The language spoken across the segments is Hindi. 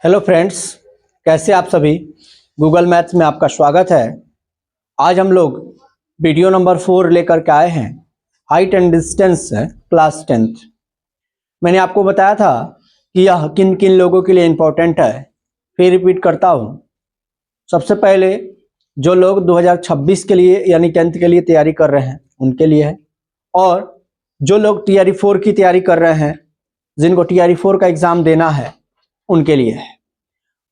हेलो फ्रेंड्स, कैसे आप सभी। गूगल मैथ्स में आपका स्वागत है। आज हम लोग वीडियो नंबर 4 लेकर के आए हैं। Height and distance class 10th। मैंने आपको बताया था कि यह किन किन लोगों के लिए इम्पोर्टेंट है। फिर रिपीट करता हूँ। सबसे पहले जो लोग 2026 के लिए यानी 10th के लिए तैयारी कर रहे हैं उनके लिए है, और जो लोग TRE 4 की तैयारी कर रहे हैं, जिनको TRE 4 का एग्ज़ाम देना है, उनके लिए है।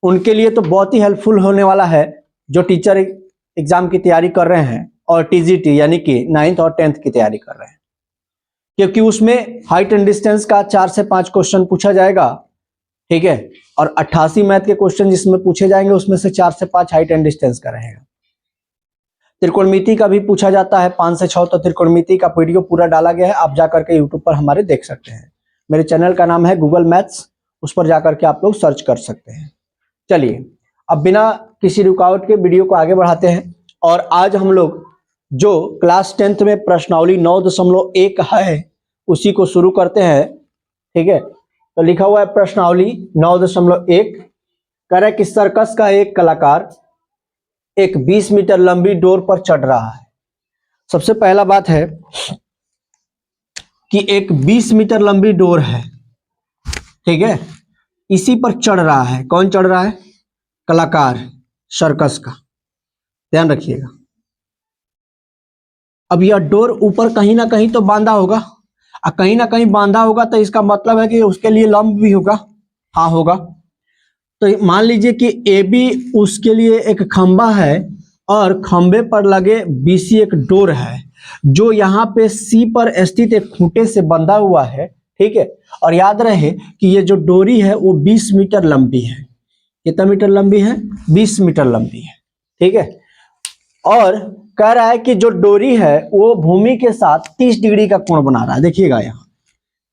उनके लिए तो बहुत ही हेल्पफुल होने वाला है जो टीचर एग्जाम की तैयारी कर रहे हैं और TGT यानी कि 9th और 10th की तैयारी कर रहे हैं, क्योंकि उसमें हाइट एंड डिस्टेंस का 4 से 5 क्वेश्चन पूछा जाएगा, ठीक है। और 88 मैथ के क्वेश्चन जिसमें पूछे जाएंगे उसमें से 4 से 5 हाइट एंड डिस्टेंस का रहेगा। त्रिकोणमिति का भी पूछा जाता है 5 से 6। तो त्रिकोणमिति का वीडियो पूरा डाला गया है, आप जाकर के यूट्यूब पर हमारे देख सकते हैं। मेरे चैनल का नाम है गूगल मैथ्स, उस पर जाकर के आप लोग सर्च कर सकते हैं। चलिए अब बिना किसी रुकावट के वीडियो को आगे बढ़ाते हैं। और आज हम लोग जो क्लास 10th में प्रश्नावली 9.1 है उसी को शुरू करते हैं, ठीक है। तो लिखा हुआ है प्रश्नावली 9.1। कह रहा है कि सर्कस का एक कलाकार एक 20 मीटर लंबी डोर पर चढ़ रहा है। सबसे पहला बात है कि एक 20 मीटर लंबी डोर है, ठीक है। इसी पर चढ़ रहा है। कौन चढ़ रहा है? कलाकार, सर्कस का। ध्यान रखिएगा। अब यह डोर ऊपर कहीं ना कहीं तो बांधा होगा, और कहीं ना कहीं बांधा होगा तो इसका मतलब है कि उसके लिए लंब भी होगा। हाँ होगा। तो मान लीजिए कि AB उसके लिए एक खंबा है और खंबे पर लगे BC एक डोर है जो यहाँ पे C पर स्थित एक खूंटे से बंधा हुआ है, ठीक है। और याद रहे कि ये जो डोरी है वो 20 मीटर लंबी है। कितना मीटर लंबी है? 20 मीटर लंबी है, ठीक है। और कह रहा है कि जो डोरी है वो भूमि के साथ 30 डिग्री का कोण बना रहा है। देखिएगा यहाँ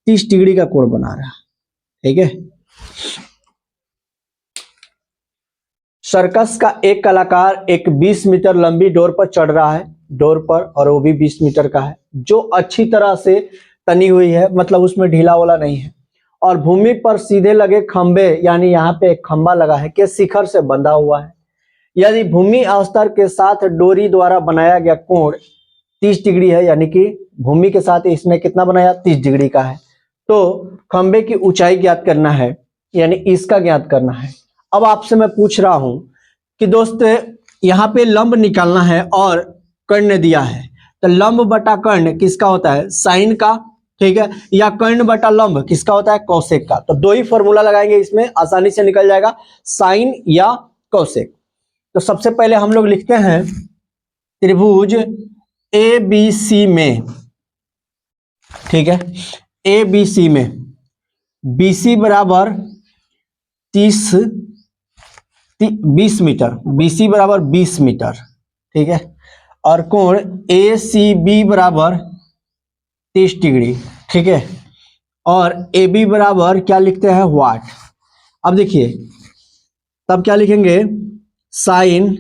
30 डिग्री का कोण बना रहा है, ठीक है। सर्कस का एक कलाकार एक 20 मीटर लंबी डोर पर चढ़ रहा है, डोर पर, और वो भी 20 मीटर का है, जो अच्छी तरह से तनी हुई है, मतलब उसमें ढीला वाला नहीं है। और भूमि पर सीधे लगे खंबे, यानी यहाँ पे एक खंबा लगा है, के शिखर से बंधा हुआ है। यदि भूमि स्तर के साथ डोरी द्वारा बनाया गया कोण 30 डिग्री है, यानी कि भूमि के साथ इसने कितना बनाया? 30 डिग्री का है। तो खंबे की ऊंचाई ज्ञात करना है, यानी इसका ज्ञात करना है। अब आपसे मैं पूछ रहा हूं कि दोस्त यहाँ पे लंब निकालना है और कर्ण दिया है, तो लंब बटा कर्ण किसका होता है? साइन का, ठीक है। या कर्ण बटा लंब किसका होता है? कौशिक का। तो दो ही फॉर्मूला लगाएंगे, इसमें आसानी से निकल जाएगा, साइन या कौशिक। तो सबसे पहले हम लोग लिखते हैं त्रिभुज ABC में, ठीक है, ABC में BC बराबर 20 मीटर, BC बराबर 20 मीटर, ठीक है। और कोण ACB बराबर 30 डिग्री, ठीक है। और AB बराबर क्या लिखते हैं? वाट। अब देखिए तब क्या लिखेंगे? साइन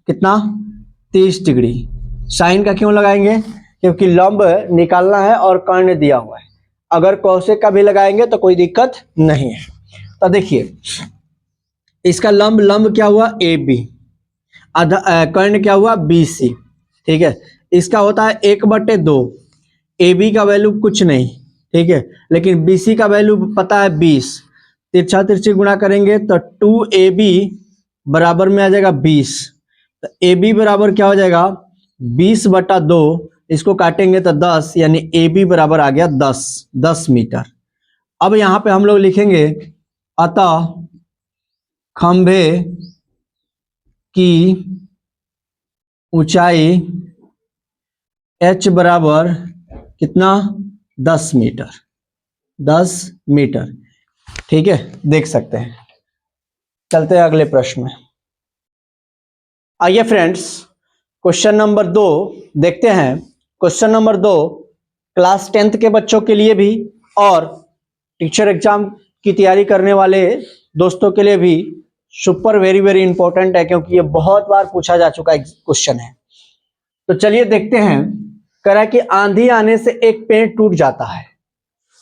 कितना? 30 डिग्री। साइन का क्यों लगाएंगे? क्योंकि लंब निकालना है और कर्ण दिया हुआ है। अगर कौशिक का भी लगाएंगे तो कोई दिक्कत नहीं है। तो देखिए इसका लंब क्या हुआ? AB, कर्ण क्या हुआ? BC, ठीक है। इसका होता है 1/2। AB का वैल्यू कुछ नहीं, ठीक है, लेकिन BC का वैल्यू पता है 20। तिरछा तिरछी गुणा करेंगे तो 2AB बराबर में आ जाएगा 20। तो AB बराबर क्या हो जाएगा? 20/2। इसको काटेंगे तो 10, यानी AB बराबर आ गया 10 मीटर। अब यहाँ पे हम लोग लिखेंगे अतः खंभे की ऊंचाई H बराबर कितना? 10 मीटर, 10 मीटर, ठीक है। देख सकते हैं। चलते हैं अगले प्रश्न में। आइए फ्रेंड्स, क्वेश्चन नंबर 2 देखते हैं। क्वेश्चन नंबर 2 क्लास 10th के बच्चों के लिए भी और टीचर एग्जाम की तैयारी करने वाले दोस्तों के लिए भी सुपर वेरी वेरी इंपॉर्टेंट है, क्योंकि ये बहुत बार पूछा जा चुका क्वेश्चन है। तो चलिए देखते हैं। कह रहा है कि आंधी आने से एक पेड़ टूट जाता है।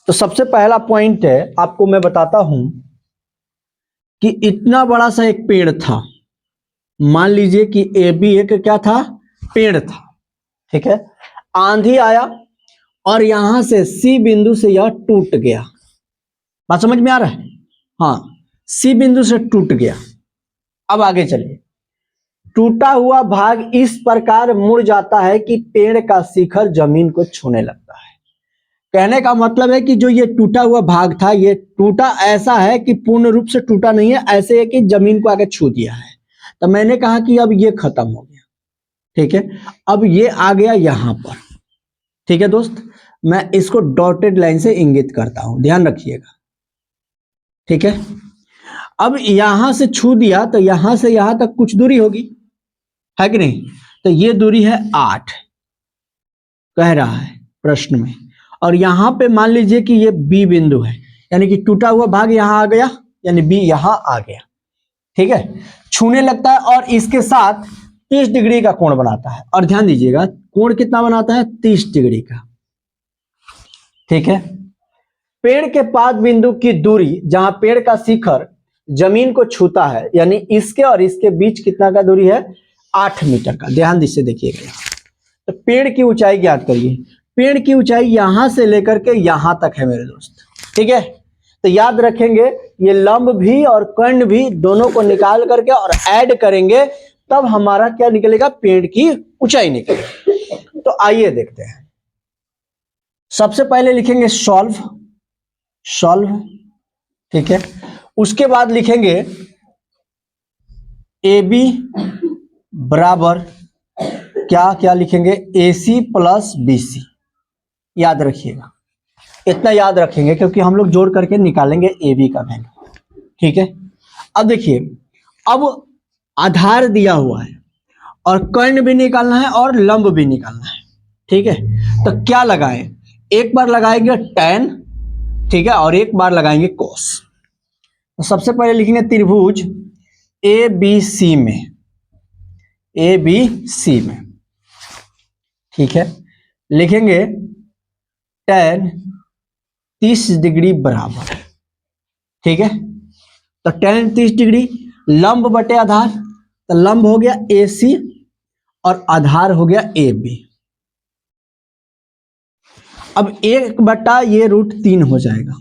तो सबसे पहला पॉइंट है, आपको मैं बताता हूं कि इतना बड़ा सा एक पेड़ था, मान लीजिए कि ए बी एक क्या था, पेड़ था, ठीक है। आंधी आया और यहां से सी बिंदु से यह टूट गया। बात समझ में आ रहा है? हाँ, सी बिंदु से टूट गया। अब आगे चलिए। टूटा हुआ भाग इस प्रकार मुड़ जाता है कि पेड़ का शिखर जमीन को छूने लगता है। कहने का मतलब है कि जो ये टूटा हुआ भाग था, ये टूटा ऐसा है कि पूर्ण रूप से टूटा नहीं है, ऐसे है कि जमीन को आगे छू दिया है। तो मैंने कहा कि अब ये खत्म हो गया, ठीक है। अब ये आ गया यहां पर, ठीक है दोस्त। मैं इसको डॉटेड लाइन से इंगित करता हूं, ध्यान रखिएगा, ठीक है। अब यहां से छू दिया तो यहां से यहां तक कुछ दूरी होगी, है कि नहीं? तो ये दूरी है 8, कह रहा है प्रश्न में। और यहां पे मान लीजिए कि ये बी बिंदु है, यानी कि टूटा हुआ भाग यहां आ गया, यानी बी यहां आ गया, ठीक है। छूने लगता है और इसके साथ 30 डिग्री का कोण बनाता है। और ध्यान दीजिएगा, कोण कितना बनाता है? 30 डिग्री का, ठीक है। पेड़ के पाद बिंदु की दूरी, जहां पेड़ का शिखर जमीन को छूता है, यानी इसके और इसके बीच कितना का दूरी है? 8 मीटर का। ध्यान से देखिएगा। तो पेड़ की ऊंचाई ज्ञात करिए। पेड़ की ऊंचाई यहां से लेकर के यहां तक है मेरे दोस्त, ठीक है। तो याद रखेंगे, ये लंब भी और कर्ण भी दोनों को निकाल करके और ऐड करेंगे, तब हमारा क्या निकलेगा? पेड़ की ऊंचाई निकलेगी। तो आइए देखते हैं। सबसे पहले लिखेंगे सॉल्व, ठीक है। उसके बाद लिखेंगे ए बी बराबर क्या क्या लिखेंगे? AC plus BC। याद रखिएगा, इतना याद रखेंगे क्योंकि हम लोग जोड़ करके निकालेंगे AB का वैल्यू, ठीक है। अब देखिए, अब आधार दिया हुआ है और कर्ण भी निकालना है और लंब भी निकालना है, ठीक है। तो क्या लगाएं? एक बार लगाएंगे tan, ठीक है, और एक बार लगाएंगे cos। तो सबसे पहले लिखेंगे त्रिभुज ABC में, ABC में, ठीक है। लिखेंगे tan 30 डिग्री बराबर, ठीक है। तो tan 30 डिग्री लंब बटे आधार, तो लंब हो गया AC और आधार हो गया AB। अब 1 बटा ये √3 हो जाएगा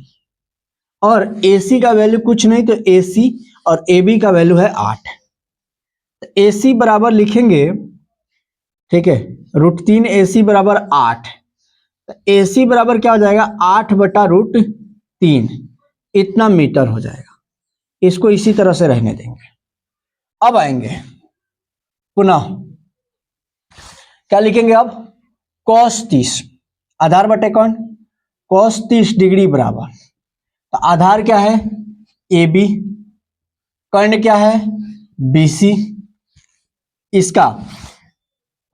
और AC का वैल्यू कुछ नहीं, तो AC और AB का वैल्यू है 8। तो AC बराबर लिखेंगे, ठीक है, √3 AC बराबर 8। तो AC बराबर क्या हो जाएगा? 8 बटा √3, इतना मीटर हो जाएगा। इसको इसी तरह से रहने देंगे। अब आएंगे पुनः, क्या लिखेंगे अब? cos 30 आधार बटे कौन? cos 30 डिग्री बराबर, तो आधार क्या है? AB, कर्ण क्या है? BC। इसका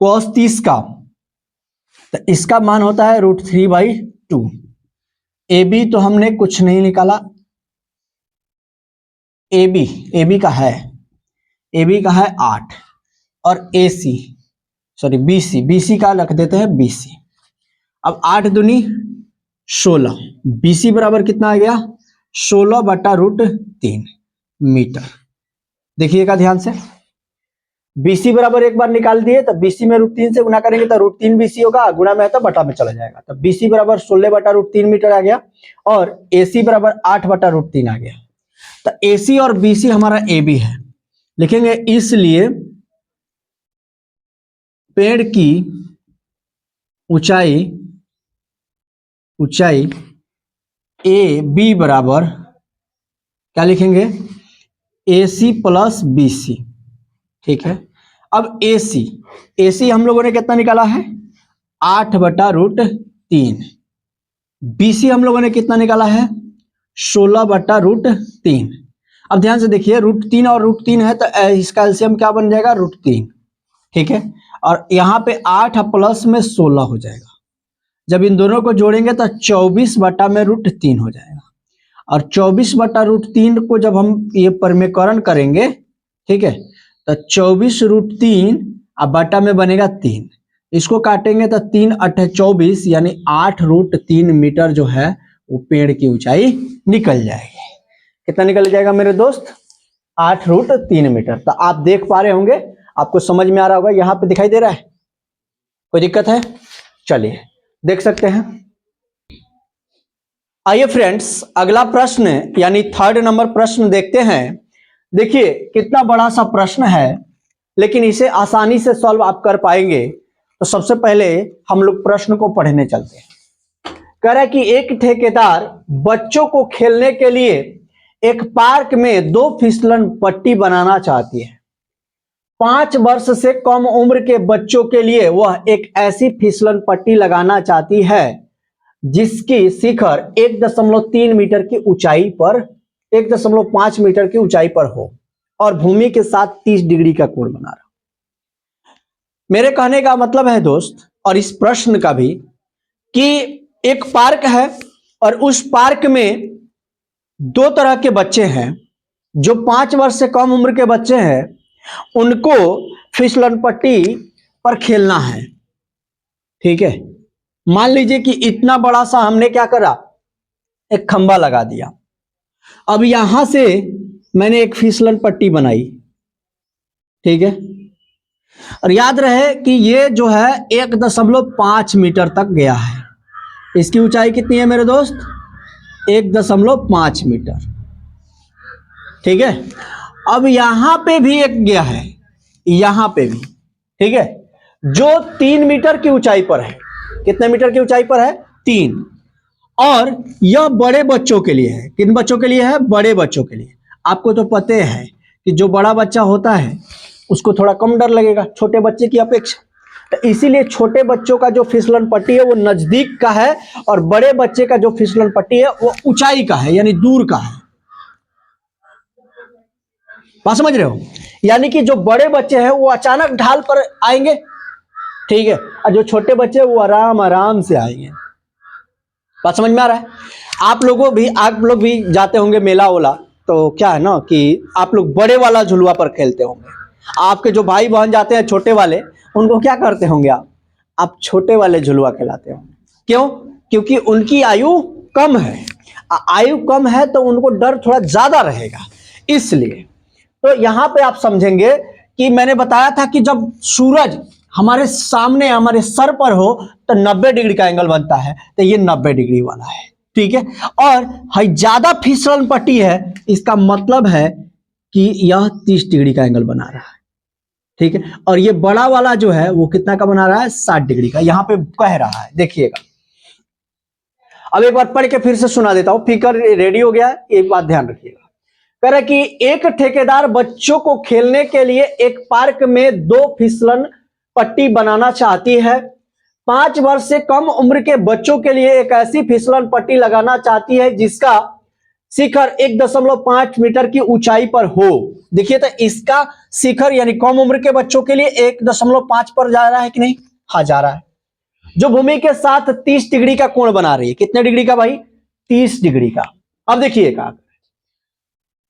cos 30 का, तो इसका मान होता है √3/2। AB तो हमने कुछ नहीं निकाला, AB का है 8 और BC का रख देते हैं BC। अब 8 दूनी 16, BC बराबर कितना आ गया? 16 बटा √3 मीटर। देखिएगा ध्यान से, BC बराबर एक बार निकाल दिए, तो BC में √3 से गुना करेंगे तो √3 BC होगा, गुणा में है तो बटा में चला जाएगा। तो BC बराबर 16 बटा √3 मीटर आ गया और AC बराबर 8 बटा √3 आ गया। तो AC और BC हमारा AB है। लिखेंगे इसलिए पेड़ की ऊंचाई AB बराबर क्या लिखेंगे? AC प्लस BC, ठीक है। अब AC हम लोगों ने कितना निकाला है? 8 बटा √3। BC हम लोगों ने कितना निकाला है? 16 बटा √3। अब ध्यान से देखिए, √3 और √3 है तो इसका एलसीएम क्या बन जाएगा? √3, ठीक है। और यहाँ पे 8 प्लस में 16 हो जाएगा। जब इन दोनों को जोड़ेंगे तो 24 बटा में √3 हो जाएगा। और 24 बटा √3 को जब हम ये परिमेयकरण करेंगे, ठीक है, तो 24 √3 अब बटा में बनेगा 3। इसको काटेंगे तो 3 8 24, यानी 8 √3 मीटर जो है वो पेड़ की ऊंचाई निकल जाएगी। कितना निकल जाएगा मेरे दोस्त? 8√3 मीटर। तो आप देख पा रहे होंगे, आपको समझ में आ रहा होगा, यहां पे दिखाई दे रहा है, कोई दिक्कत है? चलिए देख सकते हैं। आइए फ्रेंड्स, अगला प्रश्न यानी 3rd नंबर प्रश्न देखते हैं। देखिए कितना बड़ा सा प्रश्न है, लेकिन इसे आसानी से सॉल्व आप कर पाएंगे। तो सबसे पहले हम लोग प्रश्न को पढ़ने चलते हैं। कह रहा है कि एक ठेकेदार बच्चों को खेलने के लिए एक पार्क में 2 फिसलन पट्टी बनाना चाहती है। 5 वर्ष से कम उम्र के बच्चों के लिए वह एक ऐसी फिसलन पट्टी लगाना चाहती है जिसकी शिखर 1.3 मीटर की ऊंचाई पर 1.5 मीटर की ऊंचाई पर हो और भूमि के साथ 30 डिग्री का कोण बना रहा। मेरे कहने का मतलब है दोस्त, और इस प्रश्न का भी, कि एक पार्क है और उस पार्क में 2 तरह के बच्चे हैं। जो 5 वर्ष से कम उम्र के बच्चे हैं उनको फिसलन पट्टी पर खेलना है। ठीक है, मान लीजिए कि इतना बड़ा सा हमने क्या करा, एक खंबा लगा दिया। अब यहां से मैंने एक फिसलन पट्टी बनाई। ठीक है, और याद रहे कि ये जो है 1.5 मीटर तक गया है। इसकी ऊंचाई कितनी है मेरे दोस्त? 1.5 मीटर। ठीक है, अब यहां पे भी एक गया है, यहां पे भी। ठीक है, जो 3 मीटर की ऊंचाई पर है। कितने मीटर की ऊंचाई पर है? 3। और यह बड़े बच्चों के लिए है। किन बच्चों के लिए है? बड़े बच्चों के लिए। आपको तो पता है कि जो बड़ा बच्चा होता है उसको थोड़ा कम डर लगेगा छोटे बच्चे की अपेक्षा। तो इसीलिए छोटे बच्चों का जो फिसलन पट्टी है वो नजदीक का है, और बड़े बच्चे का जो फिसलन पट्टी है वो ऊंचाई का है, यानी दूर का है। बात समझ रहे हो? यानी कि जो बड़े बच्चे हैं वो अचानक ढाल पर आएंगे, ठीक है, और जो छोटे बच्चे वो आराम आराम से आएंगे। बात समझ में आ रहा है? आप लोग भी जाते होंगे मेला वोला, तो क्या है ना कि आप लोग बड़े वाला झुलुआ पर खेलते होंगे। आपके जो भाई बहन जाते हैं छोटे वाले, उनको क्या करते होंगे आप छोटे वाले झुलुआ खिलाते होंगे। क्यों? क्योंकि उनकी आयु कम है। आयु कम है तो उनको डर थोड़ा ज्यादा रहेगा, इसलिए। तो यहां पे आप समझेंगे कि मैंने बताया था कि जब सूरज हमारे सामने हमारे सर पर हो तो 90 डिग्री का एंगल बनता है, तो ये 90 डिग्री वाला है। ठीक है, और ज्यादा फिसलन पट्टी है, इसका मतलब है कि यह 30 डिग्री का एंगल बना रहा है। ठीक है, और ये बड़ा वाला जो है वो कितना का बना रहा है? 60 डिग्री का। यहां पे कह रहा है, देखिएगा। अब एक बार पढ़ के फिर से सुना देता हूं, फिकर रेडी हो गया है, एक बात ध्यान रखिएगा। कह रहा कि एक ठेकेदार बच्चों को खेलने के लिए एक पार्क में 2 फिसलन पट्टी बनाना चाहती है। 5 वर्ष से कम उम्र के बच्चों के लिए एक ऐसी फिसलन पट्टी लगाना चाहती है जिसका शिखर 1.5 मीटर की ऊंचाई पर हो। देखिए, तो इसका शिखर यानी कम उम्र के बच्चों के लिए 1.5 पर जा रहा है कि नहीं? हाँ, जा रहा है। जो भूमि के साथ 30 डिग्री का कोण बना रही है। कितने डिग्री का भाई? 30 डिग्री का। अब देखिएगा,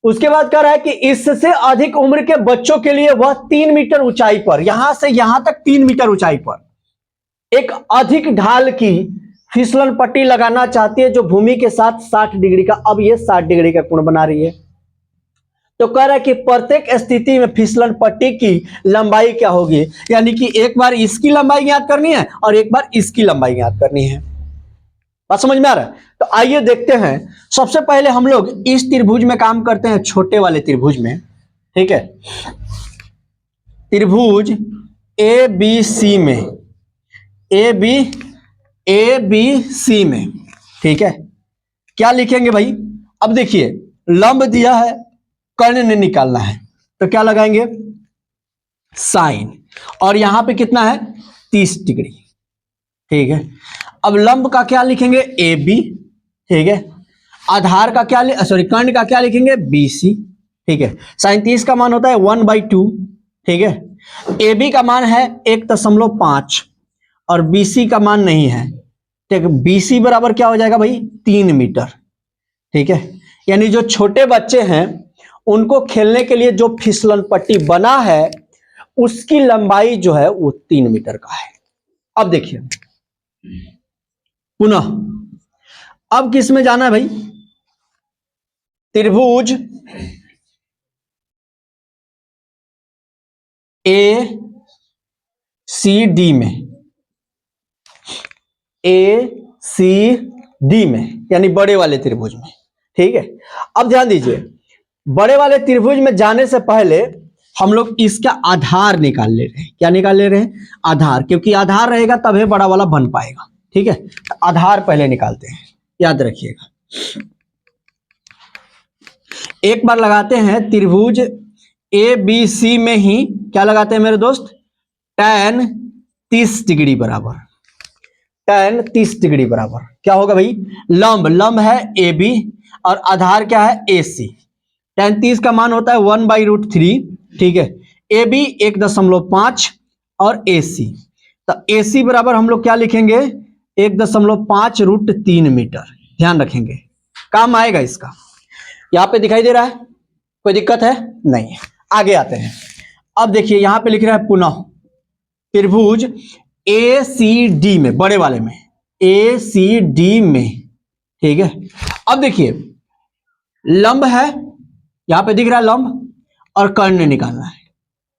उसके बाद कह रहा है कि इससे अधिक उम्र के बच्चों के लिए वह 3 मीटर ऊंचाई पर, यहां से यहां तक 3 मीटर ऊंचाई पर एक अधिक ढाल की फिसलन पट्टी लगाना चाहती है जो भूमि के साथ 60 डिग्री का। अब ये 60 डिग्री का कोण बना रही है। तो कह रहा है कि प्रत्येक स्थिति में फिसलन पट्टी की लंबाई क्या होगी, यानी कि एक बार इसकी लंबाई ज्ञात करनी है और एक बार इसकी लंबाई ज्ञात करनी है। बात समझ में आ रहा है? तो आइए देखते हैं। सबसे पहले हम लोग इस त्रिभुज में काम करते हैं, छोटे वाले त्रिभुज में। ठीक है, त्रिभुज ए बी सी में, ए बी सी में। ठीक है, क्या लिखेंगे भाई? अब देखिए, लंब दिया है, कर्ण ने निकालना है, तो क्या लगाएंगे? साइन। और यहां पे कितना है? 30 डिग्री। ठीक है, अब लंब का क्या लिखेंगे? A B. ठीक है, आधार का क्या कर्ण का क्या लिखेंगे? B C. ठीक है, साइन 30 का मान होता है 1/2। ठीक है, ए बी का मान है 1.5 और बी सी का मान नहीं है। ठीक है, बी सी बराबर क्या हो जाएगा भाई? 3 मीटर। ठीक है, यानी जो छोटे बच्चे हैं उनको खेलने के लिए जो फिसलन पट्टी बना है उसकी लंबाई जो है वो 3 मीटर का है। अब देखिए पुनः, अब किस में जाना है भाई? त्रिभुज ए सी डी में, ए सी डी में, यानी बड़े वाले त्रिभुज में। ठीक है, अब ध्यान दीजिए, बड़े वाले त्रिभुज में जाने से पहले हम लोग इसका आधार निकाल ले रहे हैं। क्या निकाल ले रहे हैं? आधार, क्योंकि आधार रहेगा तभी बड़ा वाला बन पाएगा। ठीक है, तो आधार पहले निकालते हैं, याद रखिएगा। एक बार लगाते हैं त्रिभुज ए बी सी में ही, क्या लगाते हैं मेरे दोस्त? tan 30 डिग्री बराबर, tan 30 डिग्री बराबर क्या होगा भाई? लंब, लंब है ए बी और आधार क्या है? ए सी। tan 30 का मान होता है 1/√3। ठीक है, ए बी 1.5 और ए सी, तो ए सी बराबर हम लोग क्या लिखेंगे? 1.5√3 मीटर। ध्यान रखेंगे, काम आएगा इसका। यहां पे दिखाई दे रहा है? कोई दिक्कत है? नहीं है। आगे आते हैं। अब देखिए यहां पे लिख रहा है पुनः त्रिभुज ए सी डी में, बड़े वाले में, ए सी डी में। ठीक है, अब देखिए लंब है, यहां पे दिख रहा है लंब, और कर्ण निकालना है।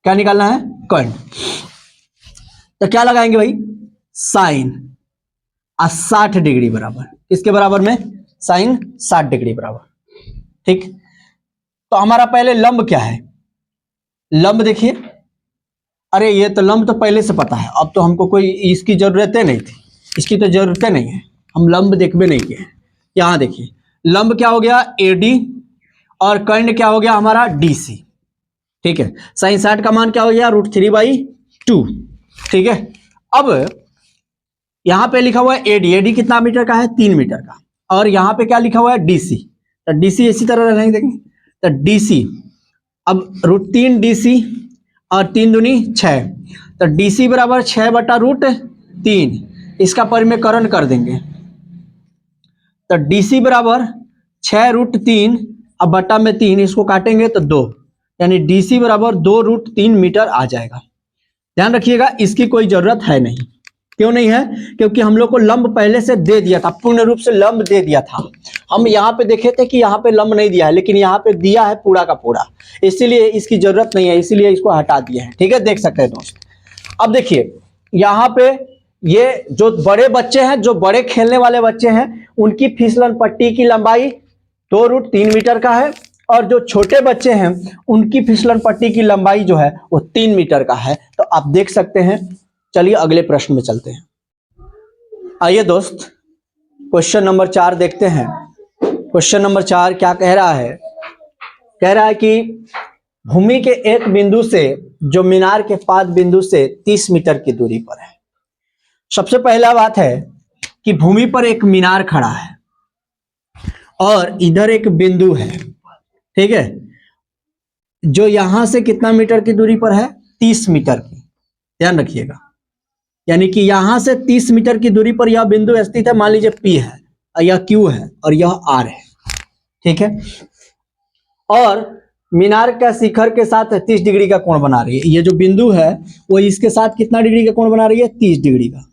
क्या निकालना है? कर्ण। तो क्या लगाएंगे भाई? साइन 60 डिग्री बराबर, किसके बराबर में? साइन 60 डिग्री बराबर। ठीक, तो हमारा पहले लंब क्या है? लंब देखिए, अरे ये तो लंब तो पहले से पता है, अब तो हमको कोई इसकी जरूरत नहीं थी, इसकी तो जरूरत नहीं है, हम लंब देखबे नहीं किए। यहां देखिए लंब क्या हो गया? एडी, और कर्ण क्या हो गया हमारा? डीसी। ठीक है, साइन 60 का मान क्या हो गया? √3/2। ठीक है, अब यहां पे लिखा हुआ है एडी, एडी कितना मीटर का है? 3 मीटर का, और यहां पे क्या लिखा हुआ है? डीसी। तो डीसी इसी तरह रहने देंगे, तो डीसी, अब √3 डीसी और 3 दूनी 6, तो डीसी बराबर 6/√3, इसका परिमेयकरण कर देंगे, तो डीसी बराबर 6√3 अब बटा में 3, इसको काटेंगे तो 2, यानी डीसी बराबर 2√3 मीटर आ जाएगा। ध्यान रखिएगा, इसकी कोई जरूरत है नहीं। क्यों नहीं है? क्योंकि हम लोग को लंब पहले से दे दिया था, पूर्ण रूप से लंब दे दिया था। हम यहाँ पे देखे थे कि यहाँ पे लंब नहीं दिया है, लेकिन यहाँ पे दिया है पूरा का पूरा, इसीलिए इसकी जरूरत नहीं है, इसीलिए इसको हटा दिए हैं। ठीक है, देख सकते हैं दोस्त। अब देखिए यहाँ पे ये जो बड़े बच्चे हैं, जो बड़े खेलने वाले बच्चे हैं, उनकी फिसलन पट्टी की लंबाई 2√3 मीटर का है, और जो छोटे बच्चे हैं उनकी फिसलन पट्टी की लंबाई जो है वो 3 मीटर का है। तो आप देख सकते हैं। चलिए अगले प्रश्न में चलते हैं। आइए दोस्त, क्वेश्चन नंबर 4 देखते हैं। क्वेश्चन नंबर 4 क्या कह रहा है? कह रहा है कि भूमि के एक बिंदु से जो मीनार के पाद बिंदु से 30 मीटर की दूरी पर है। सबसे पहला बात है कि भूमि पर एक मीनार खड़ा है और इधर एक बिंदु है। ठीक है, जो यहां से कितना मीटर की दूरी पर है? 30 मीटर की। ध्यान रखिएगा, यानी कि यहां से 30 मीटर की दूरी पर यह बिंदु स्थित है। मान लीजिए P है, यह Q है और यह R है। ठीक है, और मीनार का शिखर के साथ 30 डिग्री का कोण बना रही है। ये जो बिंदु है वो इसके साथ कितना डिग्री का कोण बना रही है? 30 डिग्री का।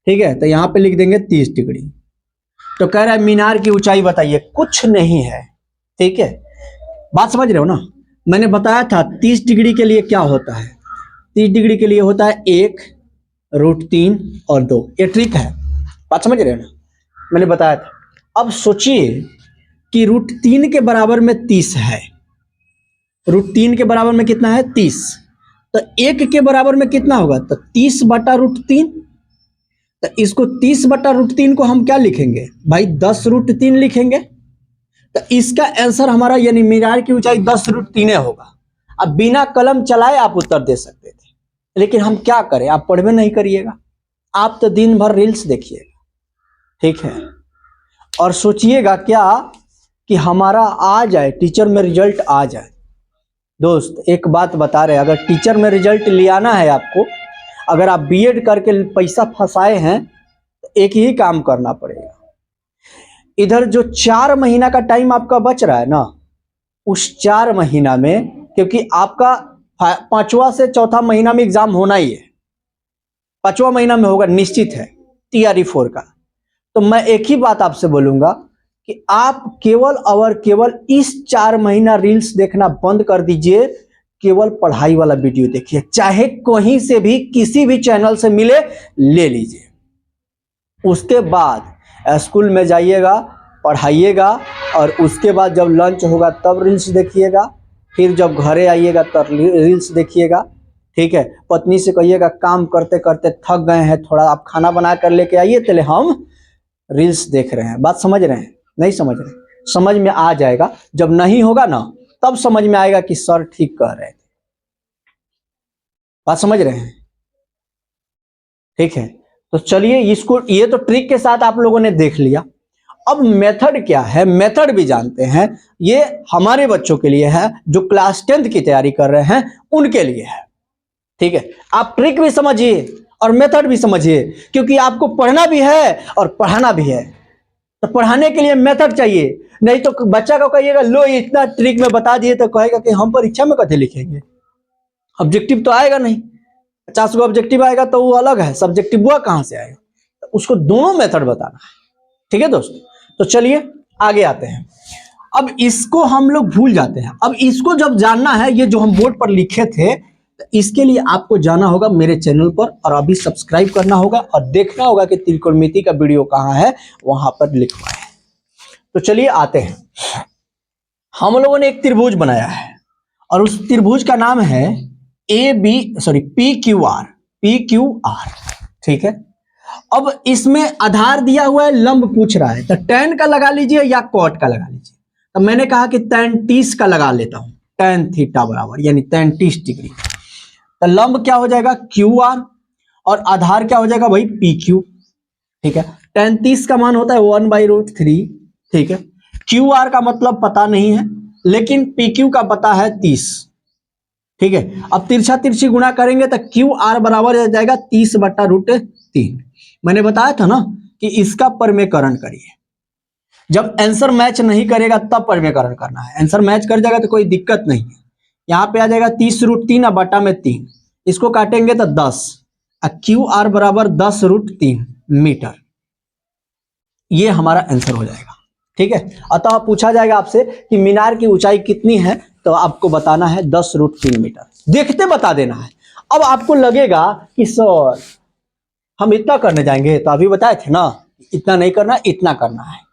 ठीक है, तो यहां पे लिख देंगे 30 डिग्री। तो कह रहा है मीनार की ऊंचाई बताइए। कुछ नहीं है। ठीक है, बात समझ रहे हो ना? मैंने बताया था 30 डिग्री के लिए क्या होता है। 30 डिग्री के लिए होता है 1√3 और 2। ये ट्रिक है, बात समझ रहे हो ना? मैंने बताया था। अब सोचिए कि √3 के बराबर में 30 है। √3 के बराबर में कितना है? 30। तो 1 के बराबर में कितना होगा? तो 30/√3। तो इसको 30/√3 को हम क्या लिखेंगे भाई? 10√3 लिखेंगे। तो इसका आंसर हमारा यानी मीनार की ऊंचाई 10√3 होगा। अब बिना कलम चलाए आप उत्तर दे सकते थे, लेकिन हम क्या करें, आप पढ़वे नहीं करिएगा, आप तो दिन भर रील्स देखिएगा। ठीक है, और सोचिएगा क्या कि हमारा आ जाए, टीचर में रिजल्ट आ जाए। दोस्त एक बात बता रहे हैं, अगर टीचर में रिजल्ट ले आना है आपको, अगर आप बीएड करके पैसा फंसाए हैं, तो एक ही काम करना पड़ेगा। इधर जो 4 महीना का टाइम आपका बच रहा है ना, उस 4 महीना में, क्योंकि आपका 5वां से 4था महीना में एग्जाम होना ही है, 5वां महीना में होगा निश्चित है, TRE 4 का। तो मैं एक ही बात आपसे बोलूंगा कि आप केवल और केवल इस 4 महीना रील्स देखना बंद कर दीजिए। केवल पढ़ाई वाला वीडियो देखिए, चाहे कहीं से भी किसी भी चैनल से मिले ले लीजिए। उसके बाद स्कूल में जाइएगा, पढ़ाइएगा, और उसके बाद जब लंच होगा तब रील्स देखिएगा, फिर जब घरे आइएगा तब रील्स देखिएगा। ठीक है, पत्नी से कहिएगा काम करते करते थक गए हैं, थोड़ा आप खाना बना कर लेके आइए, चले हम रील्स देख रहे हैं। बात समझ रहे हैं? नहीं समझ रहे? समझ में आ जाएगा। जब नहीं होगा ना तब समझ में आएगा कि सर ठीक कह रहे थे। बात समझ रहे हैं? ठीक है, तो चलिए इसको, ये तो ट्रिक के साथ आप लोगों ने देख लिया। अब मेथड क्या है, मेथड भी जानते हैं। ये हमारे बच्चों के लिए है जो क्लास 10th की तैयारी कर रहे हैं, उनके लिए है। ठीक है, आप ट्रिक भी समझिए और मेथड भी समझिए, क्योंकि आपको पढ़ना भी है और पढ़ाना भी है। तो पढ़ाने के लिए मेथड चाहिए, नहीं तो बच्चा को कहिएगा लो इतना ट्रिक में बता दिए तो कहेगा कि हम परीक्षा में कैसे लिखेंगे, ऑब्जेक्टिव तो आएगा नहीं। 50 को ऑब्जेक्टिव आएगा तो वो अलग है, सब्जेक्टिव वो कहां से आएगा? तो उसको दोनों मेथड बताना है। ठीक है दोस्तों, तो चलिए आगे आते हैं। अब इसको हम लोग भूल जाते हैं। अब इसको जब जानना है, ये जो हम बोर्ड पर लिखे थे, तो इसके लिए आपको जाना होगा मेरे चैनल पर और अभी सब्सक्राइब करना होगा और देखना होगा कि त्रिकोणमिति का वीडियो कहाँ है, वहां पर लिखवा है। तो चलिए आते हैं। हम लोगों ने एक त्रिभुज बनाया है और उस त्रिभुज का नाम है PQR। ठीक है, अब इसमें आधार दिया हुआ है, लंब पूछ रहा है, तो tan का लगा लीजिए या cot का लगा लीजिए। तो मैंने कहा कि tan 30 का लगा लेता हूं, tan थीटा बराबर यानी tan 30 डिग्री। तो लंब क्या हो जाएगा QR और आधार क्या हो जाएगा भाई PQ। ठीक है, tan 30 का मान होता है 1/√3। ठीक है, QR का मतलब पता नहीं है, लेकिन PQ का पता है 30। ठीक है, अब तिरछा तिरछी गुणा करेंगे तो QR बराबर हो जाएगा 30/√3। मैंने बताया था ना कि इसका परमेकरण करिए। जब आंसर मैच नहीं करेगा तब परमेकरण करना है, आंसर मैच कर जाएगा तो कोई दिक्कत नहीं है। यहाँ पे आ जाएगा 30√3 बटा में 3, इसको काटेंगे तो 10, QR बराबर 10√3 मीटर। ये हमारा आंसर हो जाएगा। ठीक है, अतः पूछा जाएगा आपसे कि मीनार की ऊंचाई कितनी है, तो आपको बताना है 10√3 मीटर, देखते बता देना है। अब आपको लगेगा कि सर हम इतना करने जाएंगे, तो अभी बताए थे ना इतना नहीं करना, इतना करना है।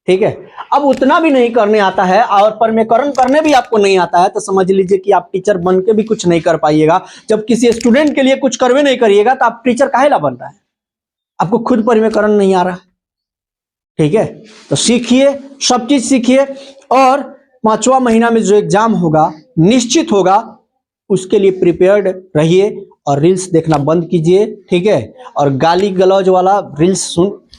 ठीक है, अब उतना भी नहीं करने आता है और परमेकरण करने भी आपको नहीं आता है, तो समझ लीजिए कि आप टीचर बन के भी कुछ नहीं कर पाइएगा। जब किसी स्टूडेंट के लिए कुछ करवे नहीं करिएगा तो आप टीचर काहे ला बन रहा है? आपको खुद परमेकरण नहीं आ रहा है। ठीक है, तो सीखिए, सब चीज सीखिए, और 5वां महीना में जो एग्जाम होगा निश्चित होगा, उसके लिए प्रिपेयर्ड रहिए और रील्स देखना बंद कीजिए। ठीक है, और गाली गलौज वाला रील्स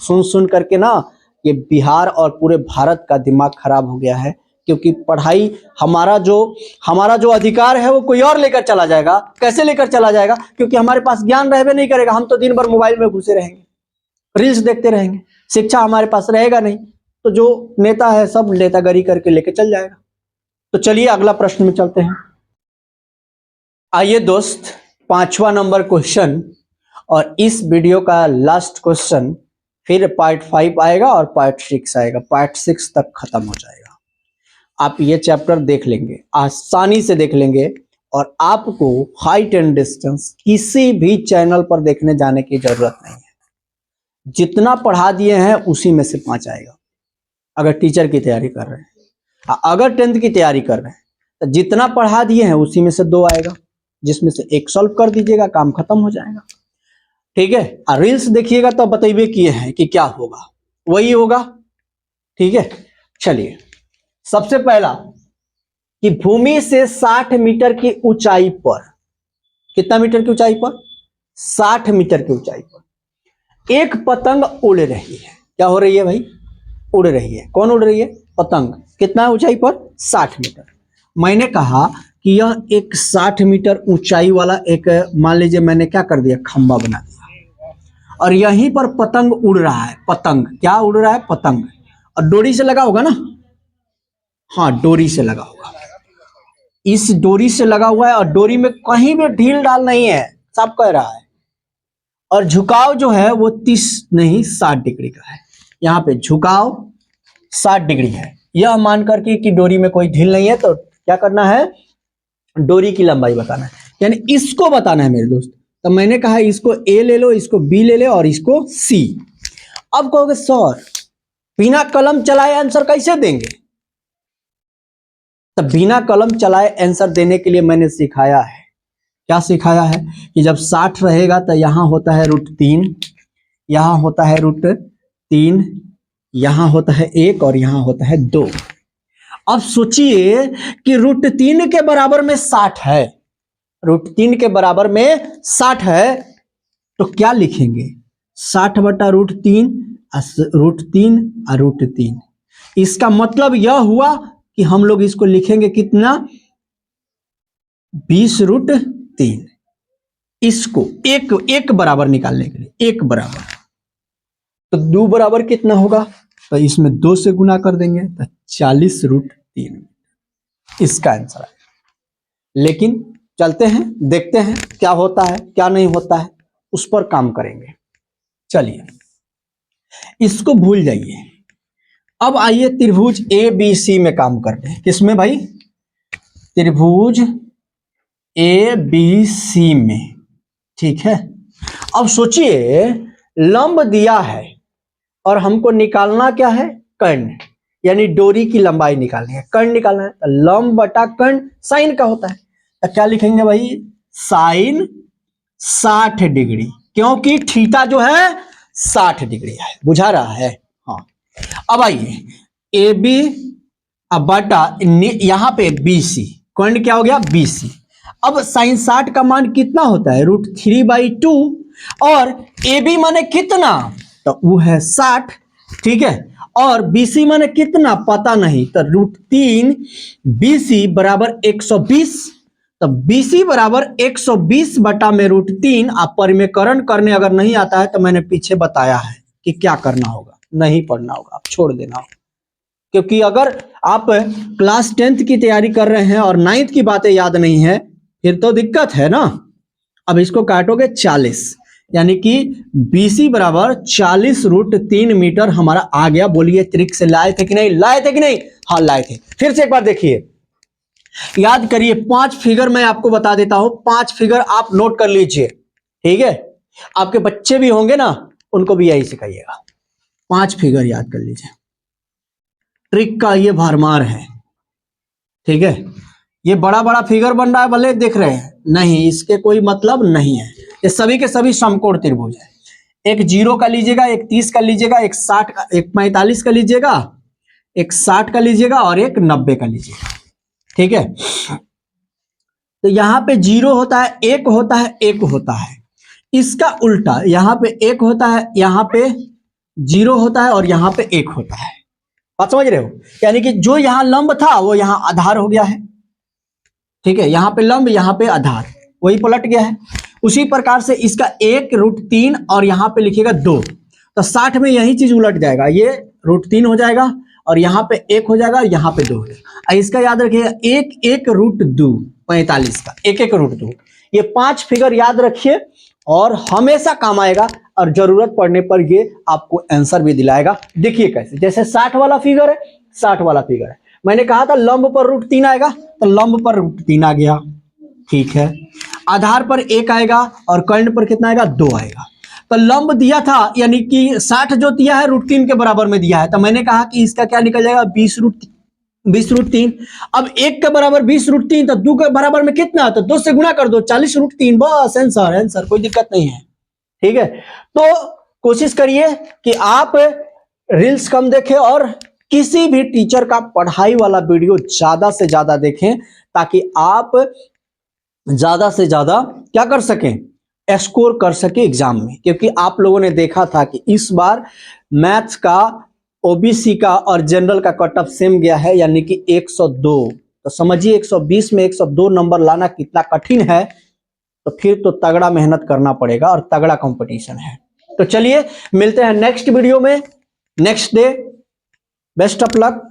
सुन करके ना ये बिहार और पूरे भारत का दिमाग खराब हो गया है, क्योंकि पढ़ाई हमारा जो अधिकार है वो कोई और लेकर चला जाएगा। कैसे लेकर चला जाएगा? क्योंकि हमारे पास ज्ञान रहबे नहीं करेगा, हम तो दिन भर मोबाइल में घुसे रहेंगे, रील्स देखते रहेंगे, शिक्षा हमारे पास रहेगा नहीं, तो जो नेता है सब नेतागिरी करके लेके चल जाएगा। तो चलिए अगला प्रश्न में चलते हैं। आइए दोस्त, 5वां नंबर क्वेश्चन, और इस वीडियो का लास्ट क्वेश्चन, फिर पार्ट 5 आएगा और पार्ट 6 आएगा, पार्ट 6 तक खत्म हो जाएगा। आप ये चैप्टर देख लेंगे, आसानी से देख लेंगे, और आपको हाइट एंड डिस्टेंस किसी भी चैनल पर देखने जाने की जरूरत नहीं है। जितना पढ़ा दिए हैं उसी में से 5 आएगा। अगर टीचर की तैयारी कर रहे हैं, अगर 10th की तैयारी कर रहे हैं, तो जितना पढ़ा दिए हैं उसी में से 2 आएगा, जिसमें से एक सॉल्व कर दीजिएगा, काम खत्म हो जाएगा। ठीक है, और रील्स देखिएगा तो बतेबे किए हैं कि क्या होगा, वही होगा। ठीक है, चलिए सबसे पहला कि भूमि से 60 मीटर की ऊंचाई पर, कितना मीटर की ऊंचाई पर? 60 मीटर की ऊंचाई पर एक पतंग उड़ रही है। क्या हो रही है भाई? उड़ रही है। कौन उड़ रही है? पतंग। कितना ऊंचाई पर? 60 मीटर। मैंने कहा कि यह एक 60 मीटर ऊंचाई वाला एक, मान लीजिए मैंने क्या कर दिया, खंबा बना दिया, और यहीं पर पतंग उड़ रहा है। पतंग क्या उड़ रहा है? पतंग। और डोरी से लगा होगा ना? हाँ, डोरी से लगा होगा। इस डोरी से लगा हुआ है और डोरी में कहीं भी ढील डाल नहीं है, सब कह रहा है। और झुकाव जो है वो 30 नहीं 60 डिग्री का है। यहाँ पे झुकाव 60 डिग्री है। यह मान करके कि डोरी में कोई ढील नहीं है, तो क्या करना है, डोरी की लंबाई बताना है, यानी इसको बताना है मेरे दोस्त। तो मैंने कहा इसको ए ले लो, इसको बी ले लो और इसको सी। अब कहोगे सर बिना कलम चलाए आंसर कैसे देंगे? तो बिना कलम चलाए आंसर देने के लिए मैंने सिखाया है, क्या सिखाया है कि जब 60 रहेगा तो यहां होता है √3, यहां होता है √3, यहां होता है 1 और यहां होता है 2। अब सोचिए कि √3 के बराबर में 60 है, √3 के बराबर में 60 है, तो क्या लिखेंगे? 60 बटा √3 √3 और √3। इसका मतलब यह हुआ कि हम लोग इसको लिखेंगे कितना? 20√3। इसको एक बराबर निकालने के लिए, एक बराबर, तो 2 बराबर कितना होगा? तो इसमें 2 से गुना कर देंगे तो 40√3 इसका आंसर है। लेकिन चलते हैं, देखते हैं क्या होता है क्या नहीं होता है, उस पर काम करेंगे। चलिए इसको भूल जाइए, अब आइए त्रिभुज ABC में काम करते हैं। किसमें भाई? त्रिभुज ABC में, ठीक है। अब सोचिए लंब दिया है और हमको निकालना क्या है? कर्ण, यानी डोरी की लंबाई निकालनी है, कर्ण निकालना है। तो लंब बटा कर्ण साइन का होता है, तो क्या लिखेंगे भाई? साइन 60 डिग्री, क्योंकि थीटा जो है 60 डिग्री है। बुझा रहा है? हाँ। अब आइए AB अब बटा यहां पे BC, कर्ण क्या हो गया? BC। अब साइन 60 का मान कितना होता है? √3/2 और AB माने कितना? तो वो है 60, ठीक है। और BC माने कितना पता नहीं, तो √3 BC बराबर 120। तो BC बराबर 120 बटा में √3। आप परिमेयकरण करने अगर नहीं आता है तो मैंने पीछे बताया है कि क्या करना होगा, नहीं पढ़ना होगा, आप छोड़ देना होगा। क्योंकि अगर आप क्लास 10th की तैयारी कर रहे हैं और 9th की बातें याद नहीं है फिर तो दिक्कत है ना। अब इसको काटोगे 40, यानी कि BC बराबर 40√3 मीटर हमारा आ गया। बोलिए ट्रिक से लाए थे कि नहीं? लाए थे कि नहीं? हाँ लाए थे। फिर से एक बार देखिए, याद करिए, 5 फिगर मैं आपको बता देता हूं, 5 फिगर आप नोट कर लीजिए, ठीक है। आपके बच्चे भी होंगे ना, उनको भी यही सिखाइएगा। 5 फिगर याद कर लीजिए, ट्रिक का ये भरमार है, ठीक है। ये बड़ा बड़ा फिगर बन रहा है, भले देख रहे हैं, नहीं इसके कोई मतलब नहीं है। ये सभी के सभी समकोण त्रिभुज है। एक 0 का लीजिएगा, एक 30 का लीजिएगा, एक 60 का, एक 45 का लीजिएगा, एक 60 का लीजिएगा और एक 90 का लीजिएगा, ठीक है। तो यहां पे 0 होता है, 1 होता है, 1 होता है। इसका उल्टा, यहां पे 1 होता है, यहां पे 0 होता है और यहां पे 1 होता है। बात समझ रहे हो? यानी कि जो यहां लंब था वो यहां आधार हो गया है, ठीक है। यहां पे लंब, यहां पे आधार, वही पलट गया है। उसी प्रकार से इसका 1√3 और यहां पे लिखिएगा 2, तो 60 में यही चीज उलट जाएगा, ये √3 हो जाएगा और यहां पे 1 हो जाएगा, यहां पे 2 हो जाएगा। इसका याद रखिएगा 1 √2 45 का 1 √2। ये 5 फिगर याद रखिए और हमेशा काम आएगा और जरूरत पड़ने पर ये आपको आंसर भी दिलाएगा। देखिए कैसे, जैसे 60 वाला फिगर है, 60 वाला फिगर है, मैंने कहा था लंब पर √3 आएगा, तो लंब पर √3 आ गया, ठीक है। आधार पर 1 आएगा और कर्ण पर कितना आएगा? 2 आएगा। तो लंब दिया था, यानी कि 60 जो दिया है √3 के बराबर में दिया है, तो मैंने कहा कि इसका क्या निकल जाएगा? 20√3। अब 1 के बराबर 20√3, तो 2 के बराबर में कितना? तो 2 से गुणा कर दो, 40√3। बस आंसर, आंसर, कोई दिक्कत नहीं है, ठीक है। तो कोशिश करिए कि आप रील्स कम देखें और किसी भी टीचर का पढ़ाई वाला वीडियो ज्यादा से ज्यादा देखें, ताकि आप ज्यादा से ज्यादा क्या कर सकें? स्कोर कर सके एग्जाम में। क्योंकि आप लोगों ने देखा था कि इस बार मैथ्स का, ओबीसी का और जनरल का कट ऑफ सेम गया है, यानी कि 102। तो समझिए 120 में 102 नंबर लाना कितना कठिन है। तो फिर तो तगड़ा मेहनत करना पड़ेगा और तगड़ा कंपटीशन है। तो चलिए मिलते हैं नेक्स्ट वीडियो में, next day. Best of luck.